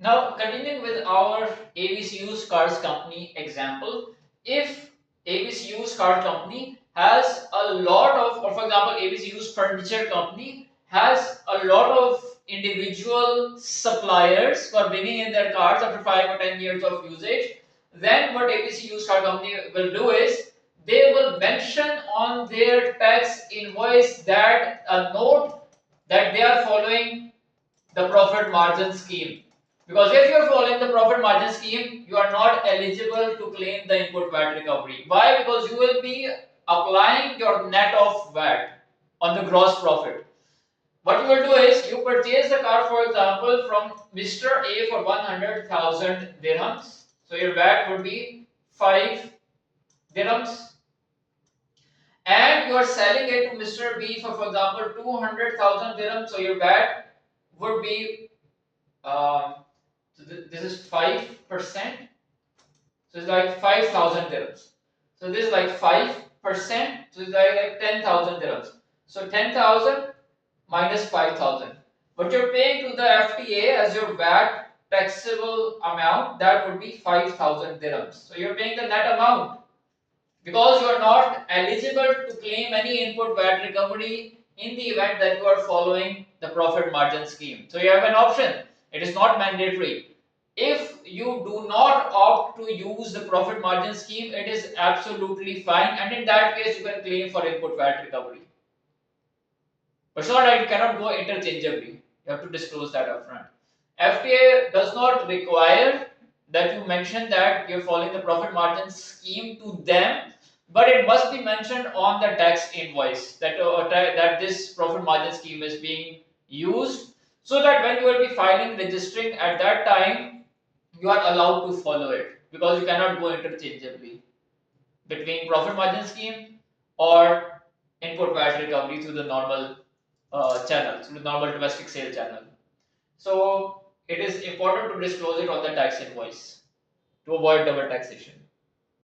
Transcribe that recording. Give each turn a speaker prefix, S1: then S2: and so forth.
S1: Now, continuing with our ABC Used Cars Company example, if ABC Used Car Company has a lot of, or for example, ABC Used Furniture Company has a lot of individual suppliers for bringing in their cars after 5 or 10 years of usage, then what ABC Used Car Company will do is they will mention on their tax invoice that a note that they are following the profit margin scheme. Because if you are following the profit margin scheme, you are not eligible to claim the input VAT recovery. Why? Because you will be applying your net of VAT on the gross profit. What you will do is you purchase the car, for example, from Mr. A for 100,000 dirhams. So your VAT would be 5 dirhams. And you are selling it to Mr. B for example, 200,000 dirhams. So your VAT would be so this is 5%. So it's like 5,000 dirhams. So this is like 5%. So it's like 10,000 dirhams. So 10,000 minus 5,000. What you're paying to the FTA as your VAT taxable amount, that would be 5,000 dirhams. So you're paying the net amount because you are not eligible to claim any input VAT recovery in the event that you are following the profit margin scheme. So you have an option. It is not mandatory. If you do not opt to use the profit margin scheme, it is absolutely fine, and in that case you can claim for input VAT recovery. But it's not that you cannot go interchangeably. You have to disclose that upfront. FTA does not require that you mention that you're following the profit margin scheme to them, but it must be mentioned on the tax invoice that this profit margin scheme is being used, so that when you will be filing registering at that time, you are allowed to follow it, because you cannot go interchangeably between profit margin scheme or input VAT recovery through the normal channel, through the normal domestic sale channel. So it is important to disclose it on the tax invoice to avoid double taxation.